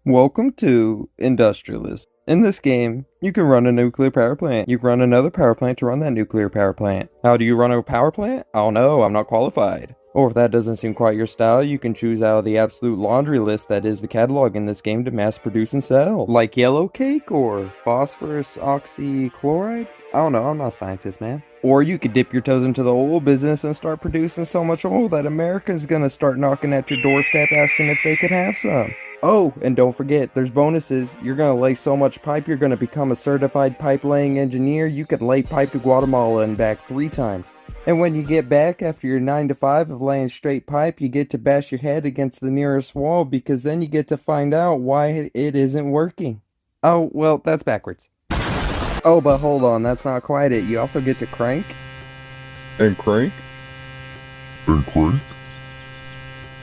Welcome to Industrialist. In this game, you can run a nuclear power plant. You can run another power plant to run that nuclear power plant. How do you run a power plant? Oh no, I'm not qualified. Or if that doesn't seem quite your style, you can choose out of the absolute laundry list that is the catalog in this game to mass produce and sell. Like yellow cake or phosphorus oxychloride? I don't know, I'm not a scientist, man. Or you could dip your toes into the oil business and start producing so much oil that America's gonna start knocking at your doorstep asking if they could have some. Oh, and don't forget, there's bonuses. You're gonna lay so much pipe, you're gonna become a certified pipe laying engineer. You can lay pipe to Guatemala and back 3 times. And when you get back after your 9 to 5 of laying straight pipe, you get to bash your head against the nearest wall because then you get to find out why it isn't working. Oh, well, that's backwards. Oh, but hold on, that's not quite it. You also get to crank. And crank? And crank?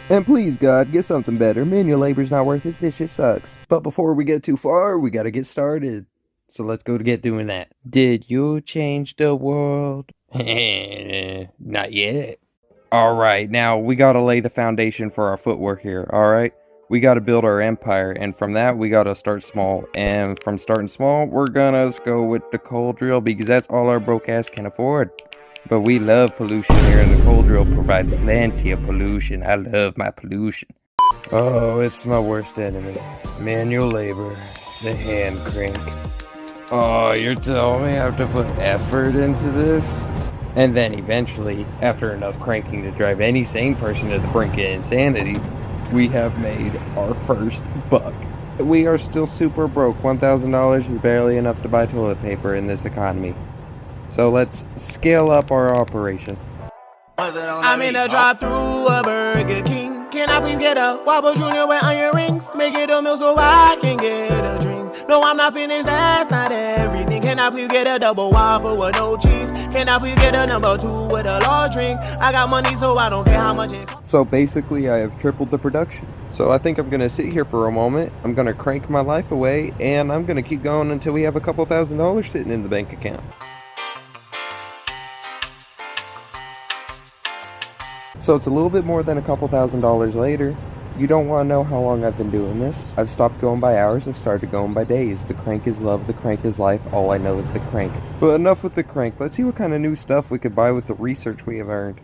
And please, God, get something better. Manual labor's not worth it. This shit sucks. But before we get too far, we gotta get started. So let's go to get doing that. Did you change the world? Not yet. Alright, now we gotta lay the foundation for our footwork here, alright? We gotta build our empire, and from that, we gotta start small. And from starting small, we're gonna go with the coal drill because that's all our broke ass can afford. But we love pollution here, and the coal drill provides plenty of pollution. I love my pollution. Oh, it's my worst enemy. Manual labor. The hand crank. Oh, you're telling me I have to put effort into this? And then eventually, after enough cranking to drive any sane person to the brink of insanity, we have made our first buck. We are still super broke. $1,000 is barely enough to buy toilet paper in this economy. So let's scale up our operation. I'm in a drive-thru a Burger King. Can I please get a Whopper Jr. with onion rings? Make it a meal so I can get a drink. No, I'm not finished, that's not everything. Can I please get a double Whopper with no cheese? Can I please get a number 2 with a large drink? I got money so I don't care how much it costs. So basically I have tripled the production. So I think I'm gonna sit here for a moment, I'm gonna crank my life away, and I'm gonna keep going until we have a couple $1,000s sitting in the bank account. So it's a little bit more than a couple $1,000s later. You don't want to know how long I've been doing this. I've stopped going by hours, I've started going by days. The crank is love, the crank is life, all I know is the crank. But enough with the crank, let's see what kind of new stuff we could buy with the research we have earned.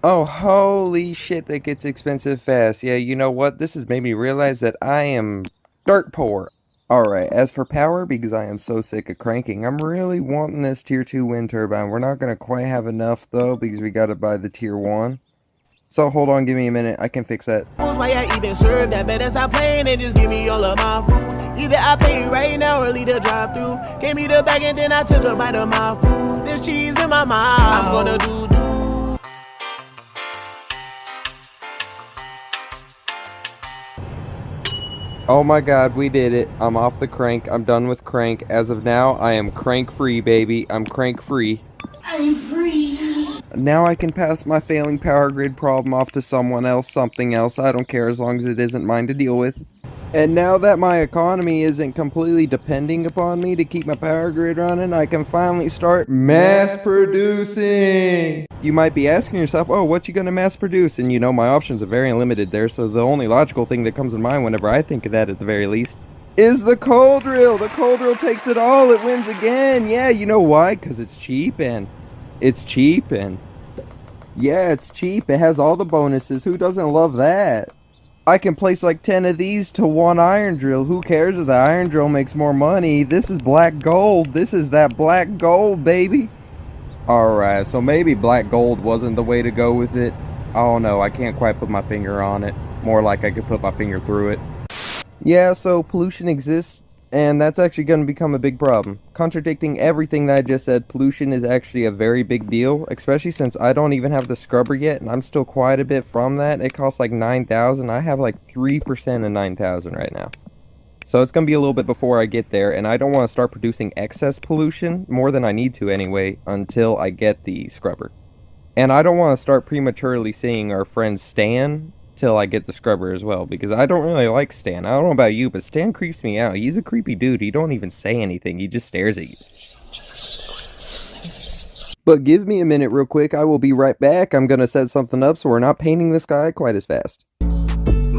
Oh, holy shit, that gets expensive fast. Yeah, you know what? This has made me realize that I am dirt poor. Alright, as for power, because I am so sick of cranking, I'm really wanting this tier 2 wind turbine. We're not going to quite have enough, though, because we got to buy the tier 1. So hold on, give me a minute, I can fix that. Why I even serve that? Better stop playing and just give me all of my food. Either I pay right now or leave the drive-thru. Gave me the bag and then I took a bite of my food. There's cheese in my mouth. I'm gonna do. Oh my god, we did it. I'm off the crank. I'm done with crank. As of now, I am crank free, baby. I'm crank free. I'm free. Now I can pass my failing power grid problem off to someone else, something else. I don't care as long as it isn't mine to deal with. And now that my economy isn't completely depending upon me to keep my power grid running, I can finally start mass producing. You might be asking yourself, oh, what you gonna mass produce? And you know, my options are very limited there, so the only logical thing that comes in mind whenever I think of that at the very least is the coal drill. The coal drill takes it all, it wins again. Yeah, you know why? Because it's cheap and yeah, it's cheap. It has all the bonuses. Who doesn't love that? I can place like 10 of these to one iron drill. Who cares if the iron drill makes more money? This is black gold. This is that black gold, baby. Alright, so maybe black gold wasn't the way to go with it. Oh no, I can't quite put my finger on it. More like I could put my finger through it. Yeah, so pollution exists, and that's actually going to become a big problem. Contradicting everything that I just said, pollution is actually a very big deal, especially since I don't even have the scrubber yet, and I'm still quite a bit from that. It costs like 9,000. I have like 3% of 9,000 right now. So it's going to be a little bit before I get there, and I don't want to start producing excess pollution, more than I need to anyway, until I get the scrubber. And I don't want to start prematurely seeing our friend Stan till I get the scrubber as well, because I don't really like Stan. I don't know about you, but Stan creeps me out. He's a creepy dude. He don't even say anything. He just stares at you. But give me a minute real quick. I will be right back. I'm going to set something up so we're not painting the sky quite as fast.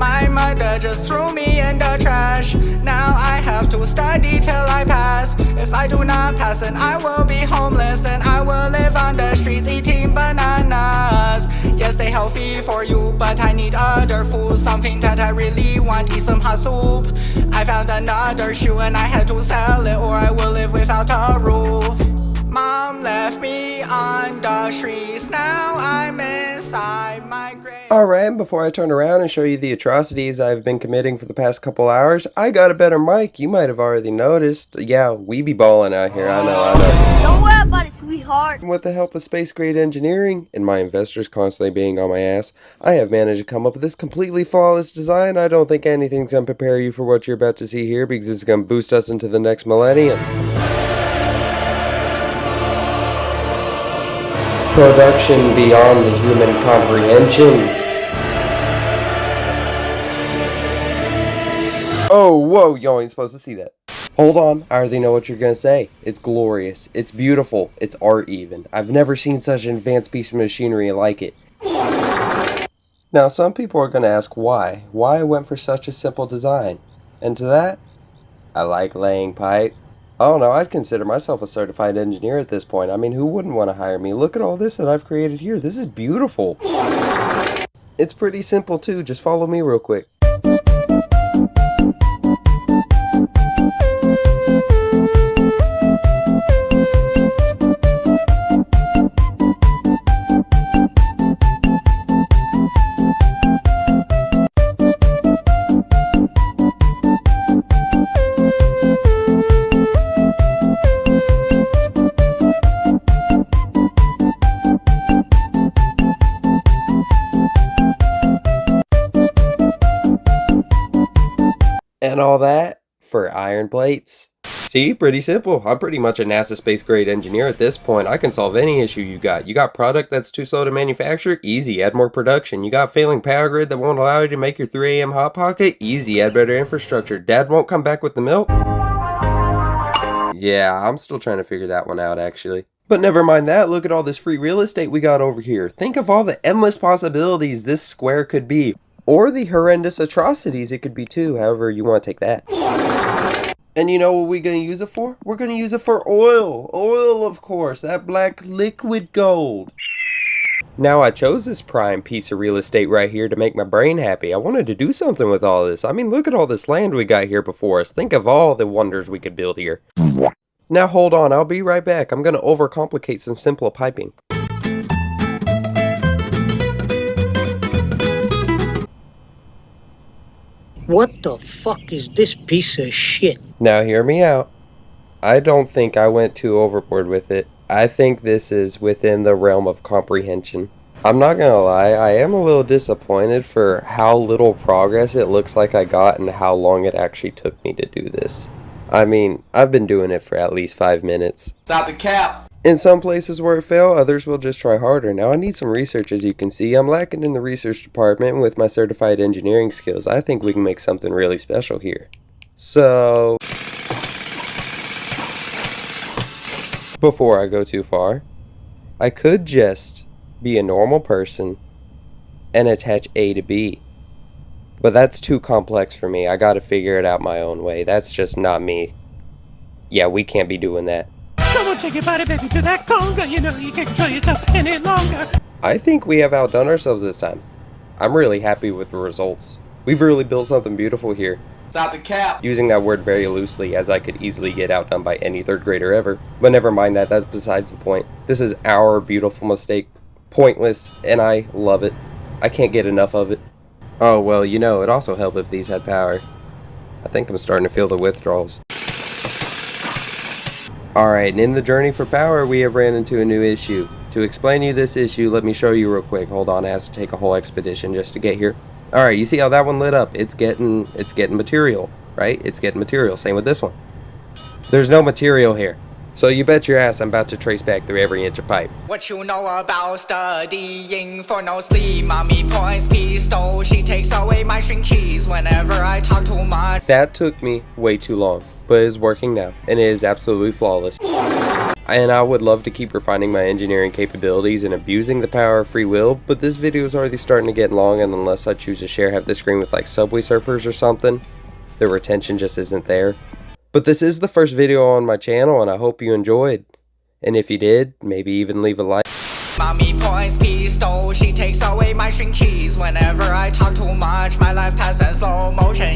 My mother just threw me in the trash. Now I have to study till I pass. If I do not pass, then I will be homeless, and I will live on the streets eating bananas. Yes, they healthy for you, but I need other food. Something that I really want, eat some hot soup. I found another shoe and I had to sell it, or I will live without a roof. Mom left me on the streets, now I'm inside my grave. Alright, before I turn around and show you the atrocities I've been committing for the past couple hours, I got a better mic. You might have already noticed. Yeah, we be balling out here, I know. Don't worry about it, sweetheart. With the help of space grade engineering and my investors constantly being on my ass, I have managed to come up with this completely flawless design. I don't think anything's gonna prepare you for what you're about to see here, because it's gonna boost us into the next millennium. Production beyond the human comprehension. Oh, whoa, y'all ain't supposed to see that. Hold on, I already know what you're gonna say. It's glorious, it's beautiful, it's art even. I've never seen such an advanced piece of machinery like it. Now, some people are gonna ask why I went for such a simple design. And to that, I like laying pipe. I don't know, I'd consider myself a certified engineer at this point. I mean, who wouldn't want to hire me? Look at all this that I've created here. This is beautiful. It's pretty simple too, just follow me real quick. And all that for iron plates. See, pretty simple. I'm pretty much a NASA space grade engineer at this point. I can solve any issue you got. You got product that's too slow to manufacture? Easy, add more production. You got failing power grid that won't allow you to make your 3 a.m. hot pocket? Easy, add better infrastructure. Dad won't come back with the milk? Yeah, I'm still trying to figure that one out actually. But never mind that, look at all this free real estate we got over here. Think of all the endless possibilities this square could be. Or the horrendous atrocities it could be too, however you want to take that. And you know what we're going to use it for? We're going to use it for oil. Oil, of course, that black liquid gold. Now, I chose this prime piece of real estate right here to make my brain happy. I wanted to do something with all this. I mean, look at all this land we got here before us. Think of all the wonders we could build here. Now, hold on, I'll be right back. I'm going to overcomplicate some simple piping. What the fuck is this piece of shit? Now hear me out. I don't think I went too overboard with it. I think this is within the realm of comprehension. I'm not gonna lie, I am a little disappointed for how little progress it looks like I got and how long it actually took me to do this. I mean, I've been doing it for at least 5 minutes. Stop the cap! In some places where it failed, others will just try harder. Now I need some research, as you can see. I'm lacking in the research department, and with my certified engineering skills, I think we can make something really special here. So, before I go too far, I could just be a normal person and attach A to B. But that's too complex for me. I gotta figure it out my own way. That's just not me. Yeah, we can't be doing that. Come on, take your body, baby, to that conga. You know you can't control yourself any longer. I think we have outdone ourselves this time. I'm really happy with the results. We've really built something beautiful here. Stop the cap! Using that word very loosely, as I could easily get outdone by any third grader ever. But never mind that, that's besides the point. This is our beautiful mistake. Pointless, and I love it. I can't get enough of it. Oh, well, you know, it also helped if these had power. I think I'm starting to feel the withdrawals. Alright, and in the journey for power, we have ran into a new issue. To explain you this issue, let me show you real quick. Hold on, it has to take a whole expedition just to get here. Alright, you see how that one lit up? It's getting material, right? It's getting material. Same with this one. There's no material here. So you bet your ass I'm about to trace back through every inch of pipe. What you know about studying for no sleep? Mommy points pistol, she takes away my string cheese whenever I talk too much. That took me way too long, but it's working now, and it is absolutely flawless. And I would love to keep refining my engineering capabilities and abusing the power of free will, but this video is already starting to get long, and unless I choose to share half the screen with like Subway Surfers or something, the retention just isn't there. But this is the first video on my channel, and I hope you enjoyed. And if you did, maybe even leave a like. Mommy points pistol, she takes away my string cheese. Whenever I talk too much, my life passes in slow motion.